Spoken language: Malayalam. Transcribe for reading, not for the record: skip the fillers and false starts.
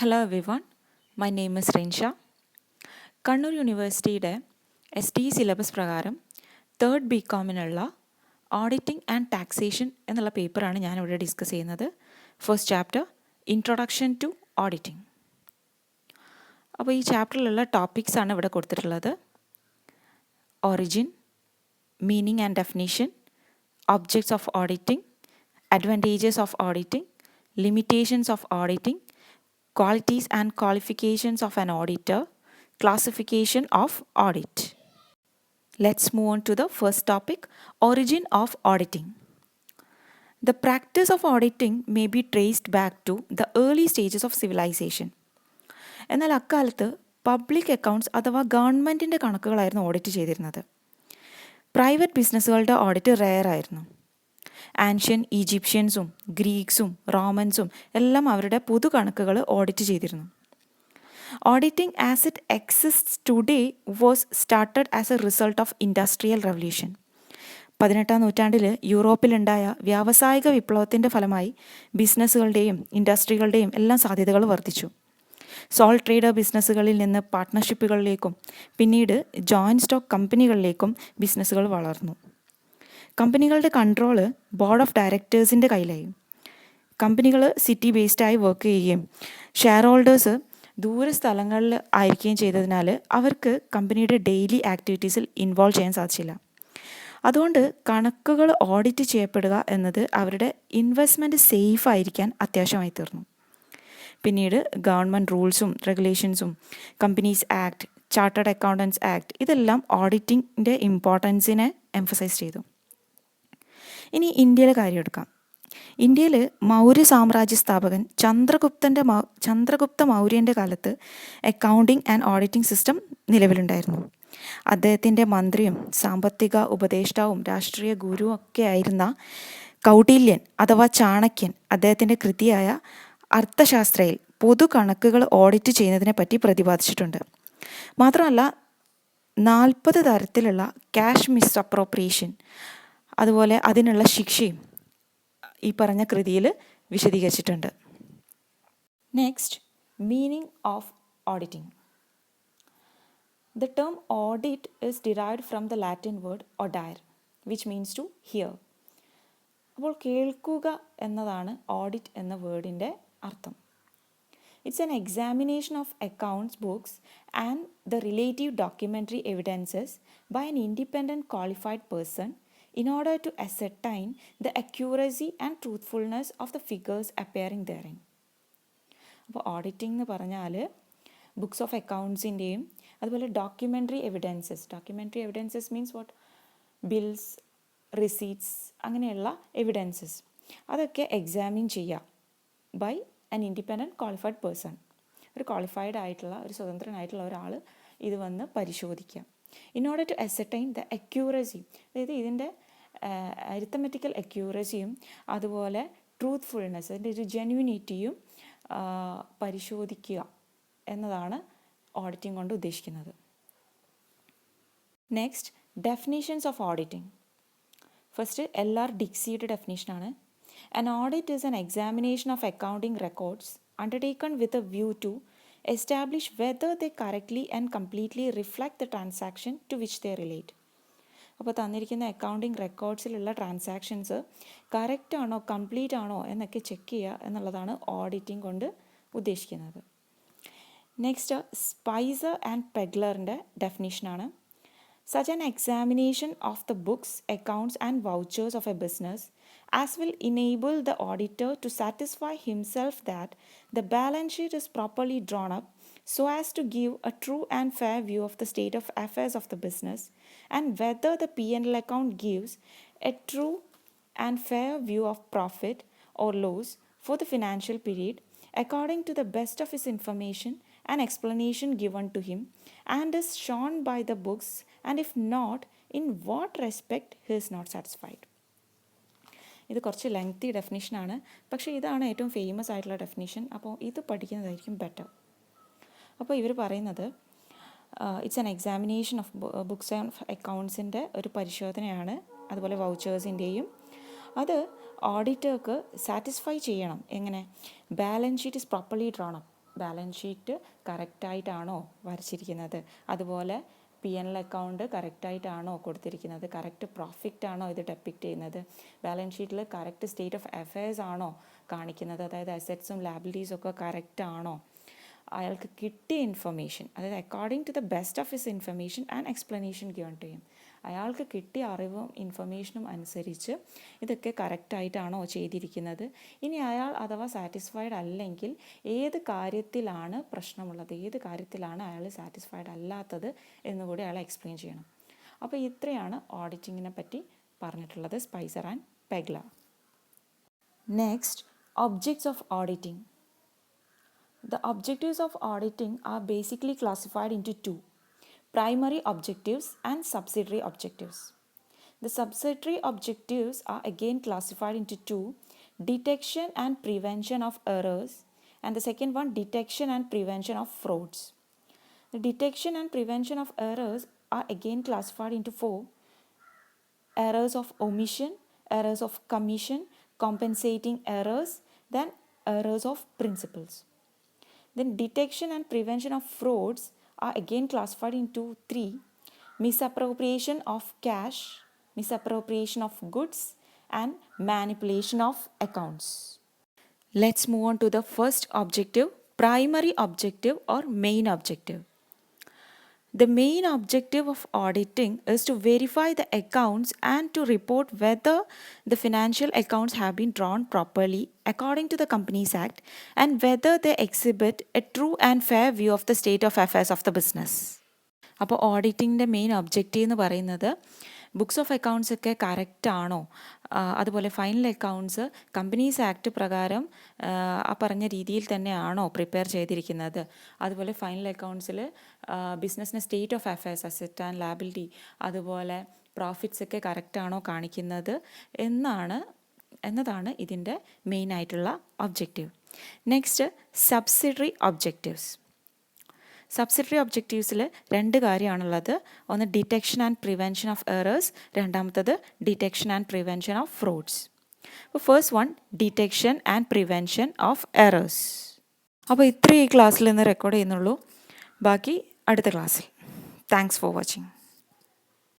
Hello everyone, my name is Rinsha. Kannur യൂണിവേഴ്സിറ്റിയുടെ STE സിലബസ് പ്രകാരം തേർഡ് BComനുള്ള ഓഡിറ്റിംഗ് ആൻഡ് ടാക്സേഷൻ എന്നുള്ള പേപ്പറാണ് ഞാനിവിടെ ഡിസ്കസ് ചെയ്യുന്നത്. First chapter introduction to auditing. അപ്പോൾ ഈ ചാപ്റ്ററിലുള്ള ടോപ്പിക്സ് ആണ് ഇവിടെ കൊടുത്തിട്ടുള്ളത്. Origin, meaning and definition, objects of auditing, advantages of auditing, limitations of auditing, qualities and qualifications of an auditor, classification of audit. Let's move on to the first topic, origin of auditing. The practice of auditing may be traced back to the early stages of civilization. എന്നാൽ അക്കാലത്ത് പബ്ലിക് അക്കൗണ്ട്സ് അഥവാ ഗവൺമെൻറ്റിൻ്റെ കണക്കുകളായിരുന്നു ഓഡിറ്റ് ചെയ്തിരുന്നത്. പ്രൈവറ്റ് ബിസിനസ്സുകളുടെ ഓഡിറ്റ് റെയർ ആയിരുന്നു. ആൻഷ്യൻ ഈജിപ്ഷ്യൻസും ഗ്രീക്സും റോമൻസും എല്ലാം അവരുടെ പൊതു കണക്കുകൾ ഓഡിറ്റ് ചെയ്തിരുന്നു. Auditing as it exists today was started as a result of industrial revolution. 18-ാം നൂറ്റാണ്ടിൽ യൂറോപ്പിലുണ്ടായ വ്യാവസായിക വിപ്ലവത്തിൻ്റെ ഫലമായി ബിസിനസ്സുകളുടെയും ഇൻഡസ്ട്രികളുടെയും എല്ലാം സാധ്യതകൾ വർദ്ധിച്ചു. സോൾ ട്രേഡർ ബിസിനസ്സുകളിൽ നിന്ന് പാർട്ട്ണർഷിപ്പുകളിലേക്കും പിന്നീട് ജോയിൻറ്റ് സ്റ്റോക്ക് കമ്പനികളിലേക്കും ബിസിനസ്സുകൾ വളർന്നു. കമ്പനികളുടെ കൺട്രോള് ബോർഡ് ഓഫ് ഡയറക്ടേഴ്സിൻ്റെ കയ്യിലായി. കമ്പനികൾ സിറ്റി ബേസ്ഡായി വർക്ക് ചെയ്യുകയും ഷെയർ ഹോൾഡേഴ്സ് ദൂര സ്ഥലങ്ങളിൽ ആയിരിക്കുകയും ചെയ്തതിനാൽ അവർക്ക് കമ്പനിയുടെ ഡെയിലി ആക്ടിവിറ്റീസിൽ ഇൻവോൾവ് ചെയ്യാൻ സാധിച്ചില്ല. അതുകൊണ്ട് കണക്കുകൾ ഓഡിറ്റ് ചെയ്യപ്പെടുക എന്നത് അവരുടെ ഇൻവെസ്റ്റ്മെൻറ്റ് സേഫ് ആയിരിക്കാൻ അത്യാവശ്യമായി തീർന്നു. പിന്നീട് ഗവൺമെൻറ് റൂൾസും റെഗുലേഷൻസും companies act, chartered accountants act ഇതെല്ലാം ഓഡിറ്റിങ്ങിൻ്റെ ഇമ്പോർട്ടൻസിനെ എംഫസൈസ് ചെയ്തു. ഇനി ഇന്ത്യയിലെ കാര്യം എടുക്കാം. ഇന്ത്യയിൽ മൗര്യ സാമ്രാജ്യ സ്ഥാപകൻ ചന്ദ്രഗുപ്ത മൗര്യൻ്റെ കാലത്ത് അക്കൗണ്ടിംഗ് ആൻഡ് ഓഡിറ്റിംഗ് സിസ്റ്റം നിലവിലുണ്ടായിരുന്നു. അദ്ദേഹത്തിൻ്റെ മന്ത്രിയും സാമ്പത്തിക ഉപദേഷ്ടാവും രാഷ്ട്രീയ ഗുരുവും ഒക്കെ ആയിരുന്ന കൗടില്യൻ അഥവാ ചാണക്യൻ അദ്ദേഹത്തിൻ്റെ കൃതിയായ അർത്ഥശാസ്ത്രയിൽ പൊതു കണക്കുകൾ ഓഡിറ്റ് ചെയ്യുന്നതിനെ പറ്റി പ്രതിപാദിച്ചിട്ടുണ്ട്. മാത്രമല്ല 40 തരത്തിലുള്ള ക്യാഷ് മിസ്അപ്രോപ്രിയേഷൻ അതുപോലെ അതിനുള്ള ശിക്ഷയും ഈ പറഞ്ഞ കൃതിയിൽ വിശദീകരിച്ചിട്ടുണ്ട്. Next, meaning of auditing. The term audit is derived from the Latin word audire which means to hear. അപ്പോൾ കേൾക്കുക എന്നതാണ് ഓഡിറ്റ് എന്ന വേർഡിൻ്റെ അർത്ഥം. It's an examination of accounts books and the relative documentary evidences by an independent qualified person in order to ascertain the accuracy and truthfulness of the figures appearing therein. അപ്പോൾ ഓഡിറ്റിംഗ് എന്ന് പറഞ്ഞാൽ ബുക്സ് ഓഫ് അക്കൗണ്ട്സിൻ്റെയും അതുപോലെ documentary evidences means what, bills, receipts അങ്ങനെയുള്ള എവിഡൻസസ് അതൊക്കെ എക്സാമിൻ ചെയ്യുക by an independent qualified person. ഒരു ക്വാളിഫൈഡ് ആയിട്ടുള്ള ഒരു സ്വതന്ത്രനായിട്ടുള്ള ഒരാൾ ഇത് വന്ന് പരിശോധിക്കുക. In order to ascertain the accuracy, അതായത് ഇതിൻ്റെ അരിത്തമെറ്റിക്കൽ അക്യൂറസിയും അതുപോലെ ട്രൂത്ത്ഫുൾനെസ് അതിൻ്റെ ഒരു ജെന്യൂനിറ്റിയും പരിശോധിക്കുക എന്നതാണ് ഓഡിറ്റിംഗ് കൊണ്ട് ഉദ്ദേശിക്കുന്നത്. Next, definitions of auditing. First LR ഡിക്സിയുടെ ഡെഫിനേഷനാണ്. An audit is an examination of accounting records undertaken with a view to establish whether they correctly and completely reflect the transaction to which they relate. അപ്പോൾ തന്നിരിക്കുന്ന അക്കൗണ്ടിങ് റെക്കോർഡ്സിലുള്ള ട്രാൻസാക്ഷൻസ് കറക്റ്റ് ആണോ കംപ്ലീറ്റ് ആണോ എന്നൊക്കെ ചെക്ക് ചെയ്യുക എന്നുള്ളതാണ് ഓഡിറ്റിംഗ് കൊണ്ട് ഉദ്ദേശിക്കുന്നത്. നെക്സ്റ്റ്, സ്പൈസർ ആൻഡ് പെഗ്ലറിൻ്റെ ഡെഫിനേഷനാണ്. Such an examination of the books, accounts and vouchers of a business as will enable the auditor to satisfy himself that the balance sheet is properly drawn up so as to give a true and fair view of the state of affairs of the business and whether the P&L account gives a true and fair view of profit or loss for the financial period according to the best of his information and explanation given to him and is shown by the books, and if not, in what respect he is not satisfied. ഇത് കുറച്ച് ലെങ്തി ഡെഫിനേഷനാണ്, പക്ഷേ ഇതാണ് ഏറ്റവും ഫേമസ് ആയിട്ടുള്ള ഡെഫിനേഷൻ. അപ്പോൾ ഇത് പഠിക്കുന്നതായിരിക്കും ബെറ്റർ. അപ്പോൾ ഇവർ പറയുന്നത് it's an examination of books and അക്കൗണ്ട്സിൻ്റെ ഒരു പരിശോധനയാണ്, അതുപോലെ വൗച്ചേഴ്സിൻ്റെയും. അത് ഓഡിറ്റർക്ക് സാറ്റിസ്ഫൈ ചെയ്യണം. എങ്ങനെ? Balance sheet is properly drawn up. Balance sheet കറക്റ്റായിട്ടാണോ വരച്ചിരിക്കുന്നത്, അതുപോലെ P&L അക്കൗണ്ട് കറക്റ്റായിട്ടാണോ കൊടുത്തിരിക്കുന്നത്, കറക്റ്റ് പ്രോഫിറ്റ് ആണോ ഇത് ഡെപ്പിക്റ്റ് ചെയ്യുന്നത്, ബാലൻസ് ഷീറ്റിൽ കറക്റ്റ് സ്റ്റേറ്റ് ഓഫ് അഫയേഴ്സ് ആണോ കാണിക്കുന്നത്, അതായത് അസറ്റ്സും ലാബിലിറ്റീസും ഒക്കെ കറക്റ്റ് ആണോ, അയാൾക്ക് കിട്ടിയ ഇൻഫർമേഷൻ, അതായത് according to the best of his information and explanation given to him, അയാൾക്ക് കിട്ടിയ അറിവും ഇൻഫർമേഷനും അനുസരിച്ച് ഇതൊക്കെ കറക്റ്റായിട്ടാണോ ചെയ്തിരിക്കുന്നത്. ഇനി അയാൾ അഥവാ സാറ്റിസ്ഫൈഡ് അല്ലെങ്കിൽ ഏത് കാര്യത്തിലാണ് പ്രശ്നമുള്ളത്, ഏത് കാര്യത്തിലാണ് അയാൾ സാറ്റിസ്ഫൈഡ് അല്ലാത്തത് എന്നുകൂടി അയാൾ എക്സ്പ്ലെയിൻ ചെയ്യണം. അപ്പോൾ ഇത്രയാണ് ഓഡിറ്റിങ്ങിനെ പറ്റി പറഞ്ഞിട്ടുള്ളത്, Spicer and Pegler. Next, objects of auditing. The objectives of auditing are basically classified into two: primary objectives and subsidiary objectives. The subsidiary objectives are again classified into two: detection and prevention of errors, and the second one, detection and prevention of frauds. The detection and prevention of errors are again classified into four: errors of omission, errors of commission, compensating errors, then errors of principles. Then detection and prevention of frauds are again classified into three: misappropriation of cash, misappropriation of goods, and manipulation of accounts. Let's move on to the first objective, primary objective or main objective. The main objective of auditing is to verify the accounts and to report whether the financial accounts have been drawn properly according to the Companies Act and whether they exhibit a true and fair view of the state of affairs of the business. അപ്പോൾ ഓഡിറ്റിങ്ങിൻ്റെ മെയിൻ ഒബ്ജക്റ്റീവ് എന്ന് പറയുന്നത് ബുക്സ് ഓഫ് അക്കൗണ്ട്സ് ഒക്കെ കറക്റ്റ് ആണോ, അതുപോലെ ഫൈനൽ അക്കൗണ്ട്സ് കമ്പനീസ് ആക്ട് പ്രകാരം ആ പറഞ്ഞ രീതിയിൽ തന്നെയാണോ പ്രിപ്പയർ ചെയ്തിരിക്കുന്നത്, അതുപോലെ ഫൈനൽ അക്കൗണ്ട്സിൽ ബിസിനസ്സിന് state of affairs, asset and liability, അതുപോലെ പ്രോഫിറ്റ്സ് ഒക്കെ കറക്റ്റ് ആണോ കാണിക്കുന്നത് എന്നതാണ് ഇതിൻ്റെ മെയിൻ ആയിട്ടുള്ള objective. Next, subsidiary objectives. Subsidiary ഒബ്ജക്റ്റീവ്സിൽ രണ്ട് കാര്യമാണുള്ളത്. ഒന്ന് detection and prevention of errors, രണ്ടാമത്തത് detection and prevention of frauds. അപ്പോൾ first one, detection and prevention of errors. അപ്പോൾ ഇത്രയും ഈ ക്ലാസ്സിൽ നിന്ന് റെക്കോർഡ് ചെയ്യുന്നുള്ളൂ, ബാക്കി അടുത്ത ക്ലാസ്സിൽ. Thanks for watching.